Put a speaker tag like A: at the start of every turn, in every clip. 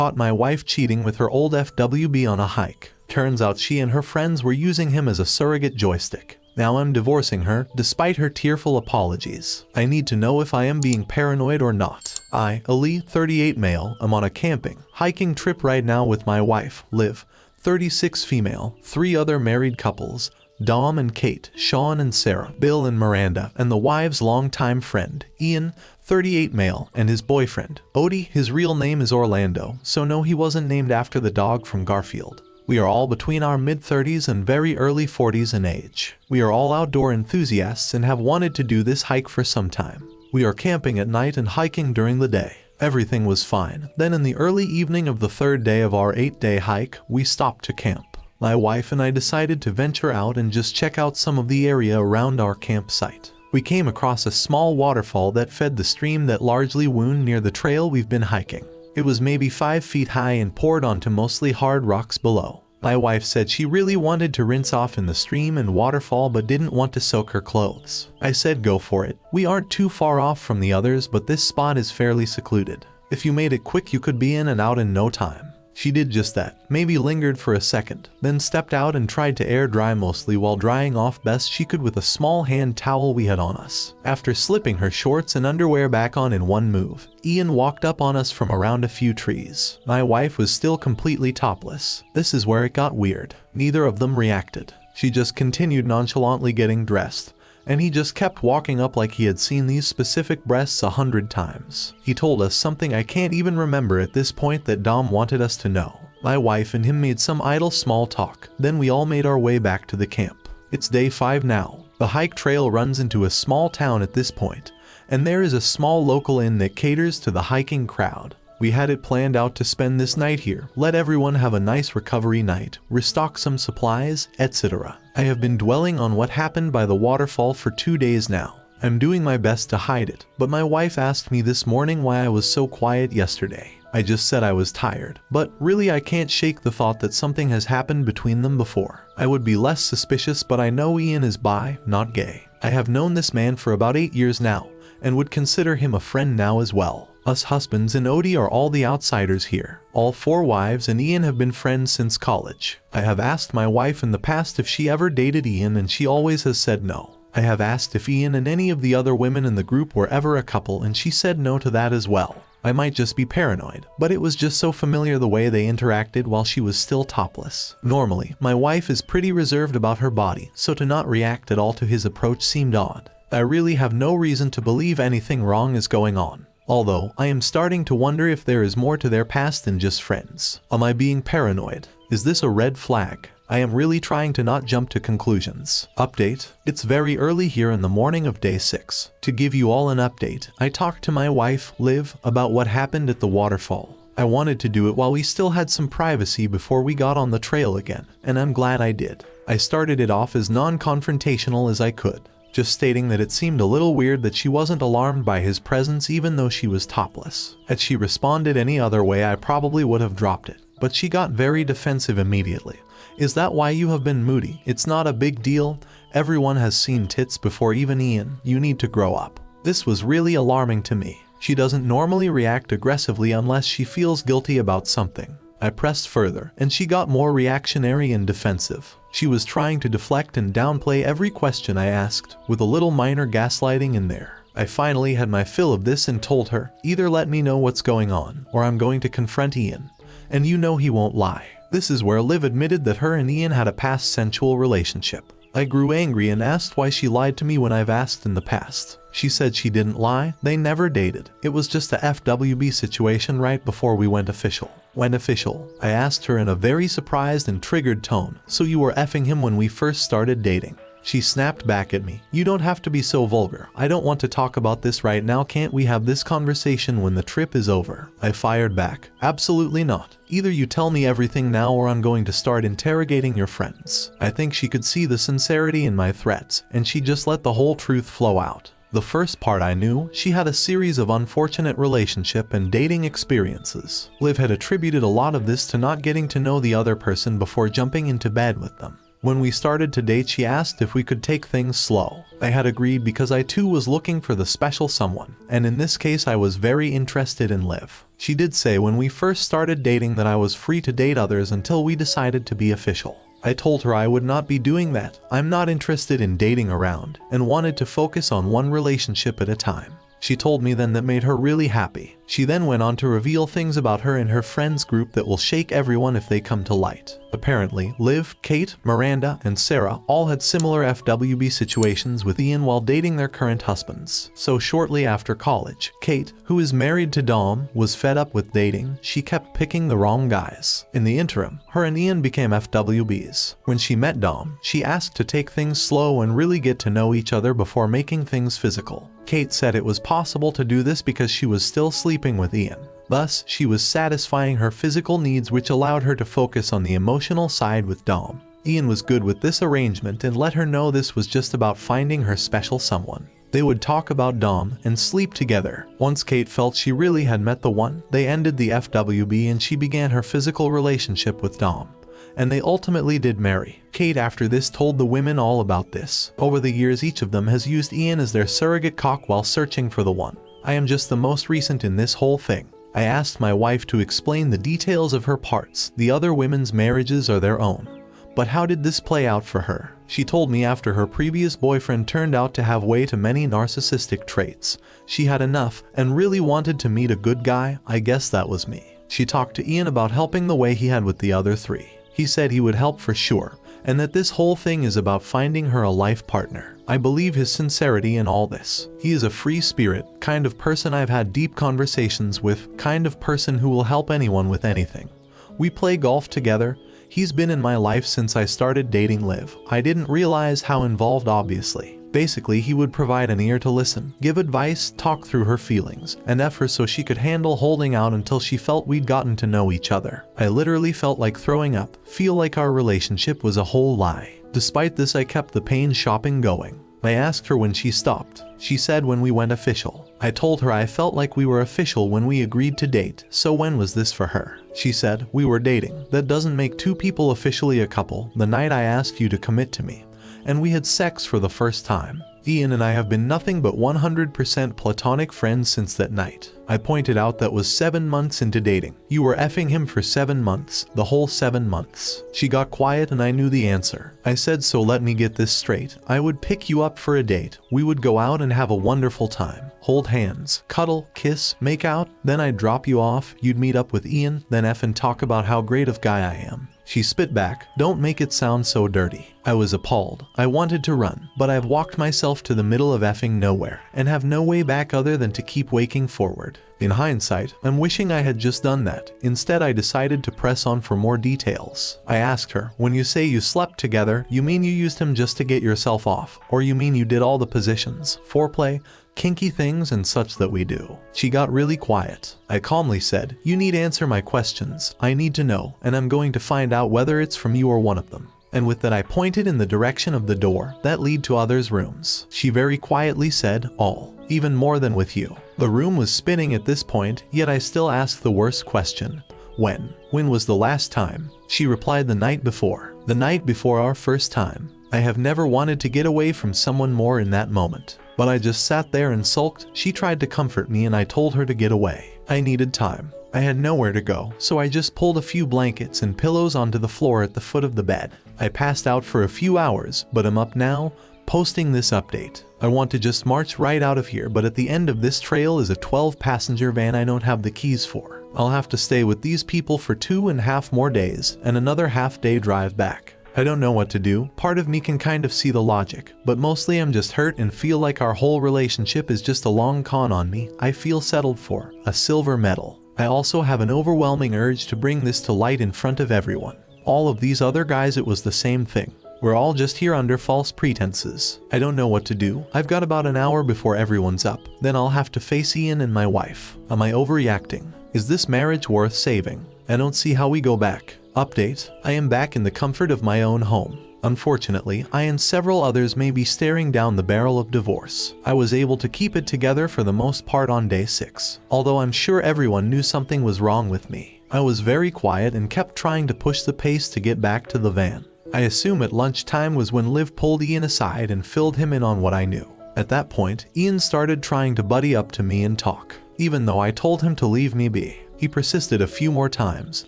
A: caught my wife cheating with her old FWB on a hike. Turns out she and her friends were using him as a surrogate joystick. Now I'm divorcing her, despite her tearful apologies. I need to know if I am being paranoid or not. I, Ali, 38 male, am on a hiking trip right now with my wife, Liv, 36 female, 3 other married couples, Dom and Kate, Sean and Sarah, Bill and Miranda, and the wife's longtime friend, Ian, 38 male, and his boyfriend, Odie. His real name is Orlando, so no, he wasn't named after the dog from Garfield. We are all between our mid-30s and very early 40s in age. We are all outdoor enthusiasts and have wanted to do this hike for some time. We are camping at night and hiking during the day. Everything was fine. Then in the early evening of the 3rd day of our 8-day hike, we stopped to camp. My wife and I decided to venture out and just check out some of the area around our campsite. We came across a small waterfall that fed the stream that largely wound near the trail we've been hiking. It was maybe 5 feet high and poured onto mostly hard rocks below. My wife said she really wanted to rinse off in the stream and waterfall but didn't want to soak her clothes. I said go for it. We aren't too far off from the others, but this spot is fairly secluded. If you made it quick, you could be in and out in no time. She did just that, maybe lingered for a second, then stepped out and tried to air dry mostly while drying off best she could with a small hand towel we had on us. After slipping her shorts and underwear back on in one move, Ian walked up on us from around a few trees. My wife was still completely topless. This is where it got weird. Neither of them reacted. She just continued nonchalantly getting dressed, and he just kept walking up like he had seen these specific breasts 100 times. He told us something I can't even remember at this point that Dom wanted us to know. My wife and him made some idle small talk, then we all made our way back to the camp. It's day 5 now. The hike trail runs into a small town at this point, and there is a small local inn that caters to the hiking crowd. We had it planned out to spend this night here, let everyone have a nice recovery night, restock some supplies, etc. I have been dwelling on what happened by the waterfall for 2 days now. I'm doing my best to hide it, but my wife asked me this morning why I was so quiet yesterday. I just said I was tired, but really I can't shake the thought that something has happened between them before. I would be less suspicious, but I know Ian is bi, not gay. I have known this man for about 8 years now, and would consider him a friend now as well. Us husbands and Odie are all the outsiders here. All 4 wives and Ian have been friends since college. I have asked my wife in the past if she ever dated Ian, and she always has said no. I have asked if Ian and any of the other women in the group were ever a couple, and she said no to that as well. I might just be paranoid, but it was just so familiar the way they interacted while she was still topless. Normally, my wife is pretty reserved about her body, so to not react at all to his approach seemed odd. I really have no reason to believe anything wrong is going on. Although, I am starting to wonder if there is more to their past than just friends. Am I being paranoid? Is this a red flag? I am really trying to not jump to conclusions. Update: it's very early here in the morning of day 6. To give you all an update, I talked to my wife, Liv, about what happened at the waterfall. I wanted to do it while we still had some privacy before we got on the trail again, and I'm glad I did. I started it off as non-confrontational as I could, just stating that it seemed a little weird that she wasn't alarmed by his presence even though she was topless. Had she responded any other way, I probably would have dropped it, but she got very defensive immediately. Is that why you have been moody? It's not a big deal. Everyone has seen tits before, even Ian. You need to grow up. This was really alarming to me. She doesn't normally react aggressively unless she feels guilty about something. I pressed further, and she got more reactionary and defensive. She was trying to deflect and downplay every question I asked, with a little minor gaslighting in there. I finally had my fill of this and told her, either let me know what's going on, or I'm going to confront Ian. And you know he won't lie. This is where Liv admitted that her and Ian had a past sensual relationship. I grew angry and asked why she lied to me when I've asked in the past. She said she didn't lie, they never dated. It was just a FWB situation right before we went official. When official, I asked her in a very surprised and triggered tone, so you were effing him when we first started dating? She snapped back at me, you don't have to be so vulgar. I don't want to talk about this right now. Can't we have this conversation when the trip is over? I fired back, absolutely not. Either you tell me everything now or I'm going to start interrogating your friends. I think she could see the sincerity in my threats, and she just let the whole truth flow out. The first part I knew, she had a series of unfortunate relationship and dating experiences. Liv had attributed a lot of this to not getting to know the other person before jumping into bed with them. When we started to date, she asked if we could take things slow. I had agreed because I too was looking for the special someone, and in this case I was very interested in Liv. She did say when we first started dating that I was free to date others until we decided to be official. I told her I would not be doing that. I'm not interested in dating around, and wanted to focus on one relationship at a time. She told me then that made her really happy. She then went on to reveal things about her and her friends group that will shake everyone if they come to light. Apparently, Liv, Kate, Miranda, and Sarah all had similar FWB situations with Ian while dating their current husbands. So shortly after college, Kate, who is married to Dom, was fed up with dating. She kept picking the wrong guys. In the interim, her and Ian became FWBs. When she met Dom, she asked to take things slow and really get to know each other before making things physical. Kate said it was possible to do this because she was still sleeping with Ian. Thus, she was satisfying her physical needs, which allowed her to focus on the emotional side with Dom. Ian was good with this arrangement and let her know this was just about finding her special someone. They would talk about Dom and sleep together. Once Kate felt she really had met the one, they ended the FWB and she began her physical relationship with Dom. And they ultimately did marry. Kate after this told the women all about this. Over the years, each of them has used Ian as their surrogate cock while searching for the one. I am just the most recent in this whole thing. I asked my wife to explain the details of her parts. The other women's marriages are their own. But how did this play out for her? She told me after her previous boyfriend turned out to have way too many narcissistic traits. She had enough and really wanted to meet a good guy. I guess that was me. She talked to Ian about helping the way he had with the other three. He said he would help for sure, and that this whole thing is about finding her a life partner. I believe his sincerity in all this. He is a free spirit, kind of person I've had deep conversations with, kind of person who will help anyone with anything. We play golf together. He's been in my life since I started dating Liv. I didn't realize how involved, obviously. Basically, he would provide an ear to listen, give advice, talk through her feelings, and F her so she could handle holding out until she felt we'd gotten to know each other. I literally felt like throwing up, feel like our relationship was a whole lie. Despite this, I kept the pain shopping going. I asked her when she stopped. She said when we went official. I told her I felt like we were official when we agreed to date, so when was this for her? She said, we were dating. That doesn't make two people officially a couple. The night I asked you to commit to me. And we had sex for the first time. Ian and I have been nothing but 100% platonic friends since that night. I pointed out that was 7 months into dating. You were effing him for 7 months, the whole 7 months. She got quiet and I knew the answer. I said, so let me get this straight. I would pick you up for a date. We would go out and have a wonderful time. Hold hands, cuddle, kiss, make out. Then I'd drop you off. You'd meet up with Ian, then F and talk about how great of guy I am. She spit back, don't make it sound so dirty. I was appalled. I wanted to run, but I've walked myself to the middle of effing nowhere and have no way back other than to keep waking forward. In hindsight, I'm wishing I had just done that. Instead, I decided to press on for more details. I asked her, when you say you slept together, you mean you used him just to get yourself off, or you mean you did all the positions, foreplay, kinky things and such that we do? She got really quiet. I calmly said, you need answer my questions. I need to know, and I'm going to find out whether it's from you or one of them. And with that I pointed in the direction of the door that lead to others' rooms. She very quietly said, all, even more than with you. The room was spinning at this point, yet I still asked the worst question. When? When was the last time? She replied, the night before. The night before our first time. I have never wanted to get away from someone more in that moment. But I just sat there and sulked. She tried to comfort me and I told her to get away. I needed time. I had nowhere to go, so I just pulled a few blankets and pillows onto the floor at the foot of the bed. I passed out for a few hours, but I'm up now, posting this update. I want to just march right out of here, but at the end of this trail is a 12-passenger van I don't have the keys for. I'll have to stay with these people for 2.5 more days, and another half-day drive back. I don't know what to do. Part of me can kind of see the logic, but mostly I'm just hurt and feel like our whole relationship is just a long con on me. I feel settled for a silver medal. I also have an overwhelming urge to bring this to light in front of everyone. All of these other guys, it was the same thing. We're all just here under false pretenses. I don't know what to do. I've got about an hour before everyone's up. Then I'll have to face Ian and my wife. Am I overreacting? Is this marriage worth saving? I don't see how we go back. Update: I am back in the comfort of my own home. Unfortunately, I and several others may be staring down the barrel of divorce. I was able to keep it together for the most part on day 6. Although I'm sure everyone knew something was wrong with me. I was very quiet and kept trying to push the pace to get back to the van. I assume at lunchtime was when Liv pulled Ian aside and filled him in on what I knew. At that point, Ian started trying to buddy up to me and talk. Even though I told him to leave me be, he persisted a few more times,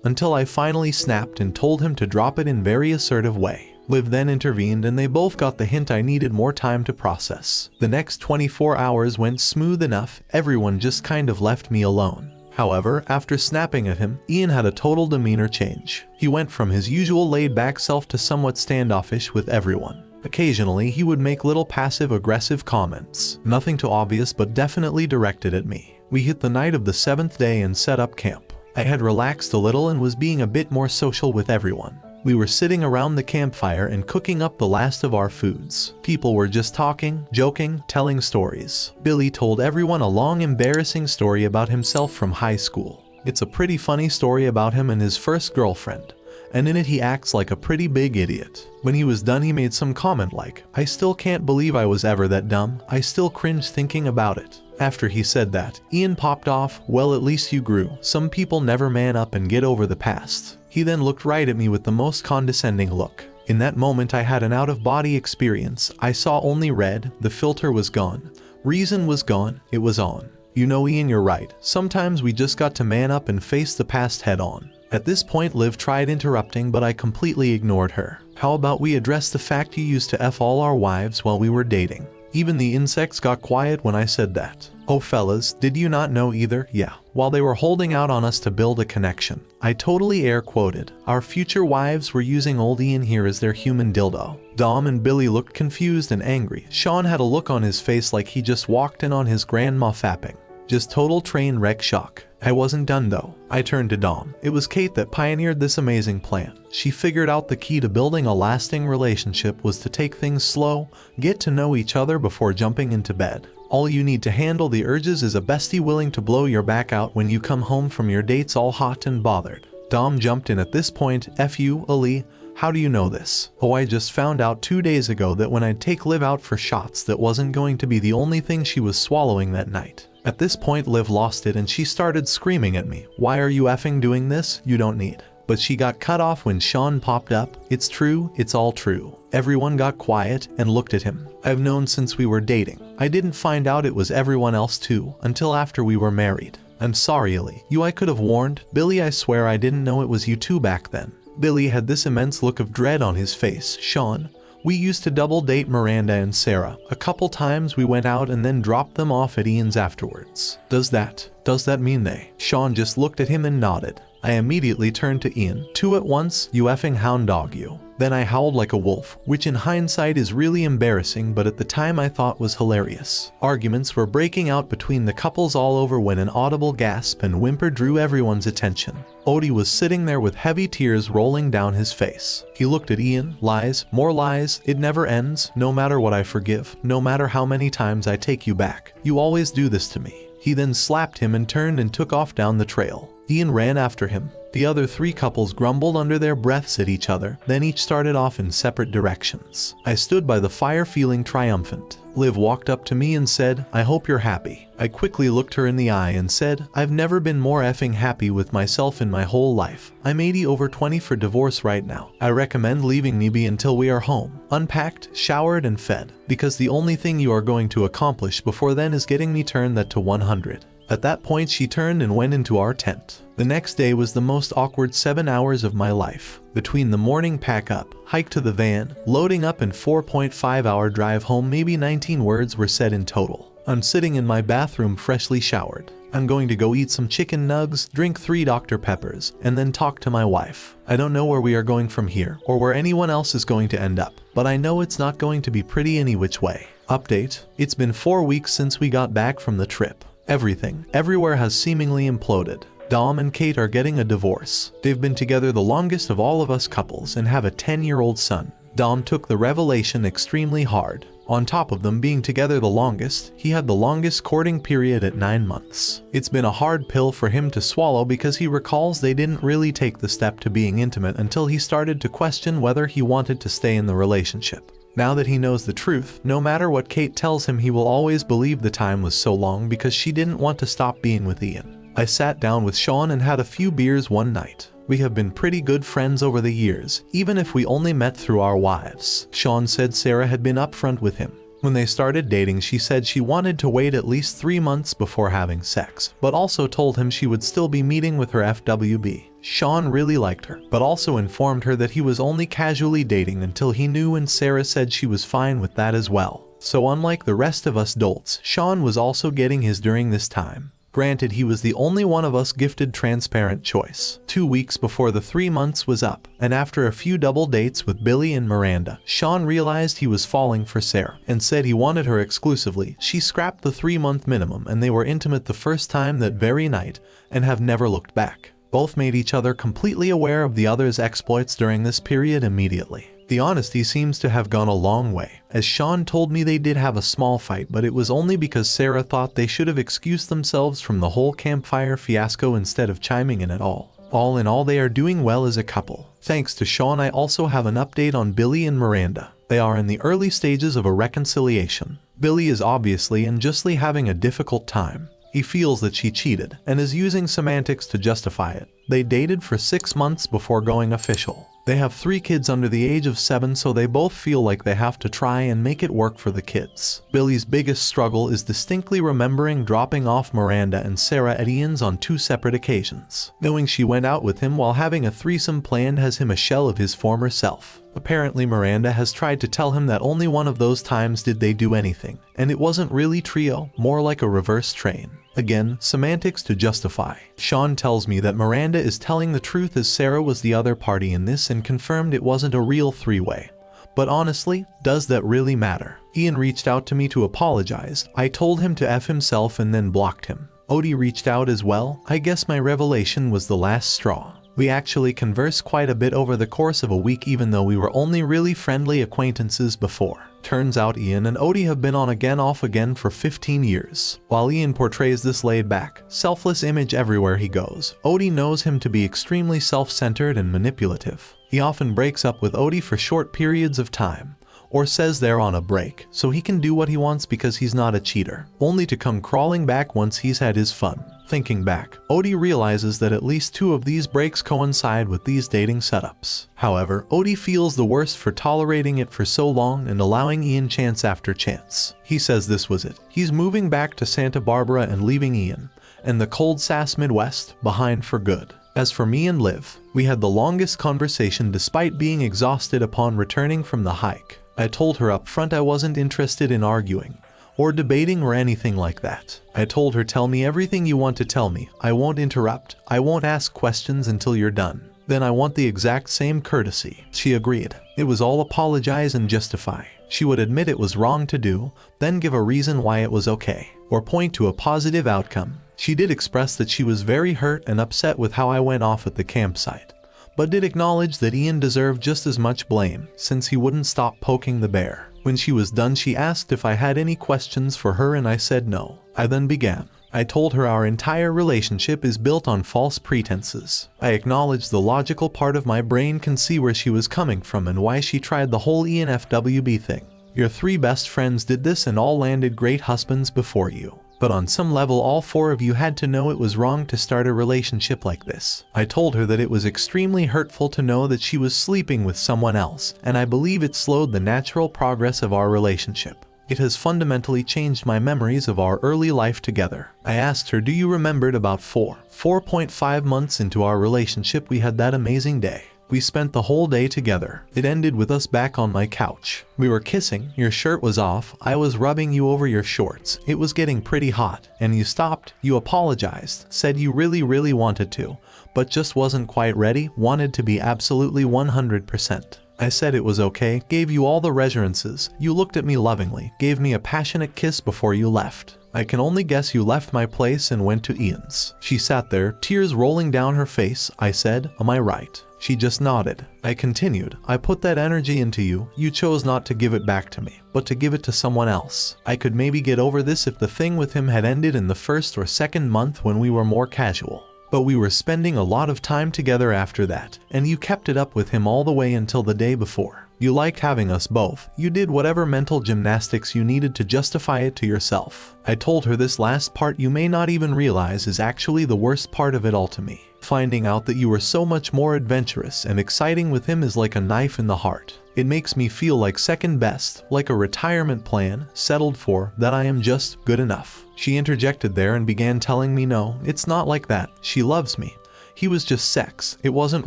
A: until I finally snapped and told him to drop it in a very assertive way. Liv then intervened and they both got the hint I needed more time to process. The next 24 hours went smooth enough, everyone just kind of left me alone. However, after snapping at him, Ian had a total demeanor change. He went from his usual laid-back self to somewhat standoffish with everyone. Occasionally, he would make little passive-aggressive comments, nothing too obvious but definitely directed at me. We hit the night of the 7th day and set up camp. I had relaxed a little and was being a bit more social with everyone. We were sitting around the campfire and cooking up the last of our foods. People were just talking, joking, telling stories. Billy told everyone a long, embarrassing story about himself from high school. It's a pretty funny story about him and his first girlfriend, and in it he acts like a pretty big idiot. When he was done, he made some comment like, "I still can't believe I was ever that dumb. I still cringe thinking about it." After he said that, Ian popped off, "Well, at least you grew. Some people never man up and get over the past." He then looked right at me with the most condescending look. In that moment I had an out-of-body experience. I saw only red, the filter was gone. Reason was gone, it was on. You know, Ian, you're right. Sometimes we just got to man up and face the past head on. At this point Liv tried interrupting, but I completely ignored her. How about we address the fact you used to F all our wives while we were dating? Even the insects got quiet when I said that. Oh fellas, did you not know either? Yeah. While they were holding out on us to build a connection, I totally air quoted, "Our future wives were using old Ian here as their human dildo." Dom and Billy looked confused and angry. Sean had a look on his face like he just walked in on his grandma fapping. Just total train wreck shock. I wasn't done though. I turned to Dom. It was Kate that pioneered this amazing plan. She figured out the key to building a lasting relationship was to take things slow, get to know each other before jumping into bed. All you need to handle the urges is a bestie willing to blow your back out when you come home from your dates all hot and bothered. Dom jumped in at this point. "F you, Ali. How do you know this?" "Oh, I just found out 2 days ago that when I'd take Liv out for shots, that wasn't going to be the only thing she was swallowing that night." At this point Liv lost it and she started screaming at me. "Why are you effing doing this? You don't need." But she got cut off when Sean popped up. "It's true, it's all true." Everyone got quiet and looked at him. "I've known since we were dating. I didn't find out it was everyone else too, until after we were married." "I'm sorry, Ali. I could have warned." "Billy, I swear I didn't know it was you two back then." Billy had this immense look of dread on his face. "Sean, we used to double date Miranda and Sarah. A couple times we went out and then dropped them off at Ian's afterwards." Does that mean they?" Sean just looked at him and nodded. I immediately turned to Ian. "Two at once, you effing hound dog you." Then I howled like a wolf, which in hindsight is really embarrassing, but at the time I thought was hilarious. Arguments were breaking out between the couples all over when an audible gasp and whimper drew everyone's attention. Odie was sitting there with heavy tears rolling down his face. He looked at Ian. "Lies, more lies, it never ends. No matter what I forgive, no matter how many times I take you back, you always do this to me." He then slapped him and turned and took off down the trail. Ian ran after him. The other three couples grumbled under their breaths at each other, then each started off in separate directions. I stood by the fire feeling triumphant. Liv walked up to me and said, "I hope you're happy." I quickly looked her in the eye and said, "I've never been more effing happy with myself in my whole life. I'm 80 over 20 for divorce right now. I recommend leaving me be until we are home, unpacked, showered, and fed, because the only thing you are going to accomplish before then is getting me turned that to 100. At that point she turned and went into our tent. The next day was the most awkward 7 hours of my life. Between the morning pack up, hike to the van, loading up and 4.5-hour drive home, maybe 19 words were said in total. I'm sitting in my bathroom freshly showered. I'm going to go eat some chicken nugs, drink 3 Dr. Peppers, and then talk to my wife. I don't know where we are going from here, or where anyone else is going to end up, but I know it's not going to be pretty any which way. Update: it's been 4 weeks since we got back from the trip. Everything, everywhere has seemingly imploded. Dom and Kate are getting a divorce. They've been together the longest of all of us couples and have a 10-year-old son. Dom took the revelation extremely hard. On top of them being together the longest, he had the longest courting period at 9 months. It's been a hard pill for him to swallow because he recalls they didn't really take the step to being intimate until he started to question whether he wanted to stay in the relationship. Now that he knows the truth, no matter what Kate tells him, he will always believe the time was so long because she didn't want to stop being with Ian. I sat down with Sean and had a few beers one night. We have been pretty good friends over the years, even if we only met through our wives. Sean said Sarah had been upfront with him. When they started dating, she said she wanted to wait at least 3 months before having sex, but also told him she would still be meeting with her FWB. Sean really liked her, but also informed her that he was only casually dating until he knew, and Sarah said she was fine with that as well. So unlike the rest of us dolts, Sean was also getting his during this time. Granted, he was the only one of us gifted transparent choice. 2 weeks before the 3 months was up, and after a few double dates with Billy and Miranda, Sean realized he was falling for Sarah and said he wanted her exclusively. She scrapped the 3-month minimum and they were intimate the first time that very night and have never looked back. Both made each other completely aware of the other's exploits during this period immediately. The honesty seems to have gone a long way, as Sean told me they did have a small fight, but it was only because Sarah thought they should have excused themselves from the whole campfire fiasco instead of chiming in at all. All in all, they are doing well as a couple. Thanks to Sean, I also have an update on Billy and Miranda. They are in the early stages of a reconciliation. Billy is obviously and justly having a difficult time. He feels that she cheated and is using semantics to justify it. They dated for 6 months before going official. They have 3 kids under the age of 7, so they both feel like they have to try and make it work for the kids. Billy's biggest struggle is distinctly remembering dropping off Miranda and Sarah at Ian's on 2 separate occasions. Knowing she went out with him while having a threesome planned has him a shell of his former self. Apparently Miranda has tried to tell him that only one of those times did they do anything, and it wasn't really trio, more like a reverse train. Again, semantics to justify. Sean tells me that Miranda is telling the truth as Sarah was the other party in this and confirmed it wasn't a real 3-way. But honestly, does that really matter? Ian reached out to me to apologize. I told him to F himself and then blocked him. Odie reached out as well. I guess my revelation was the last straw. We actually conversed quite a bit over the course of a week, even though we were only really friendly acquaintances before. Turns out Ian and Odie have been on again off again for 15 years. While Ian portrays this laid-back, selfless image everywhere he goes, Odie knows him to be extremely self-centered and manipulative. He often breaks up with Odie for short periods of time, or says they're on a break, so he can do what he wants because he's not a cheater, only to come crawling back once he's had his fun. Thinking back, Odie realizes that at least 2 of these breaks coincide with these dating setups. However, Odie feels the worst for tolerating it for so long and allowing Ian chance after chance. He says this was it. He's moving back to Santa Barbara and leaving Ian and the cold sass Midwest behind for good. As for me and Liv, we had the longest conversation despite being exhausted upon returning from the hike. I told her up front I wasn't interested in arguing or debating or anything like that. I told her, tell me everything you want to tell me. I won't interrupt. I won't ask questions until you're done. Then I want the exact same courtesy. She agreed. It was all apologize and justify. She would admit it was wrong to do, then give a reason why it was okay, or point to a positive outcome. She did express that she was very hurt and upset with how I went off at the campsite, but did acknowledge that Ian deserved just as much blame since he wouldn't stop poking the bear. When she was done, she asked if I had any questions for her and I said no. I then began. I told her our entire relationship is built on false pretenses. I acknowledged the logical part of my brain can see where she was coming from and why she tried the whole Ian FWB thing. Your 3 best friends did this and all landed great husbands before you. But on some level all 4 of you had to know it was wrong to start a relationship like this. I told her that it was extremely hurtful to know that she was sleeping with someone else, and I believe it slowed the natural progress of our relationship. It has fundamentally changed my memories of our early life together. I asked her, do you remember about 4.5 months into our relationship we had that amazing day? We spent the whole day together. It ended with us back on my couch. We were kissing, your shirt was off, I was rubbing you over your shorts. It was getting pretty hot, and you stopped, you apologized, said you really wanted to, but just wasn't quite ready, wanted to be absolutely 100%. I said it was okay, gave you all the reassurances, you looked at me lovingly, gave me a passionate kiss before you left. I can only guess you left my place and went to Ian's. She sat there, tears rolling down her face. I said, am I right? She just nodded. I continued, I put that energy into you. You chose not to give it back to me, but to give it to someone else. I could maybe get over this if the thing with him had ended in the 1st or 2nd month when we were more casual. But we were spending a lot of time together after that, and you kept it up with him all the way until the day before. You liked having us both. You did whatever mental gymnastics you needed to justify it to yourself. I told her this last part you may not even realize is actually the worst part of it all to me. Finding out that you were so much more adventurous and exciting with him is like a knife in the heart. It makes me feel like second best, like a retirement plan, settled for, that I am just good enough." She interjected there and began telling me no, it's not like that, she loves me. He was just sex, it wasn't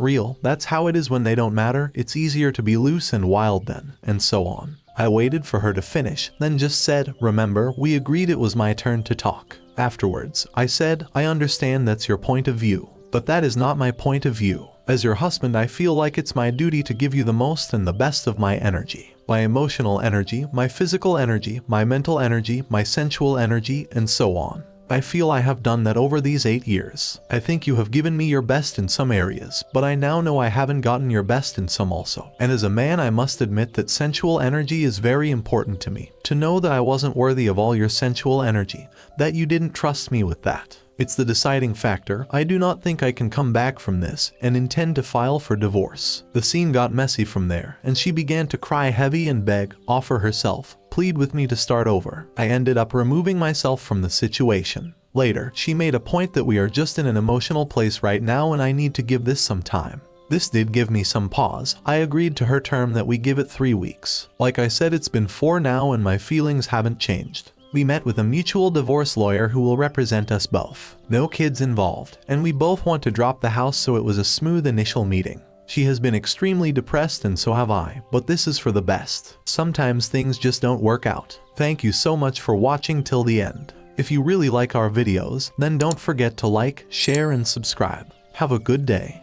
A: real, that's how it is when they don't matter, it's easier to be loose and wild then, and so on. I waited for her to finish, then just said, "Remember, we agreed it was my turn to talk." Afterwards, I said, "I understand that's your point of view, but that is not my point of view. As your husband, I feel like it's my duty to give you the most and the best of my energy. My emotional energy, my physical energy, my mental energy, my sensual energy, and so on. I feel I have done that over these 8 years. I think you have given me your best in some areas, but I now know I haven't gotten your best in some also. And as a man, I must admit that sensual energy is very important to me. To know that I wasn't worthy of all your sensual energy, that you didn't trust me with that. It's the deciding factor. I do not think I can come back from this and intend to file for divorce." The scene got messy from there, and she began to cry heavy and beg, offer herself, plead with me to start over. I ended up removing myself from the situation. Later, she made a point that we are just in an emotional place right now and I need to give this some time. This did give me some pause. I agreed to her term that we give it 3 weeks. Like I said, it's been 4 now and my feelings haven't changed. We met with a mutual divorce lawyer who will represent us both. No kids involved, and we both want to drop the house, so it was a smooth initial meeting. She has been extremely depressed and so have I, but this is for the best. Sometimes things just don't work out. Thank you so much for watching till the end. If you really like our videos, then don't forget to like, share and subscribe. Have a good day.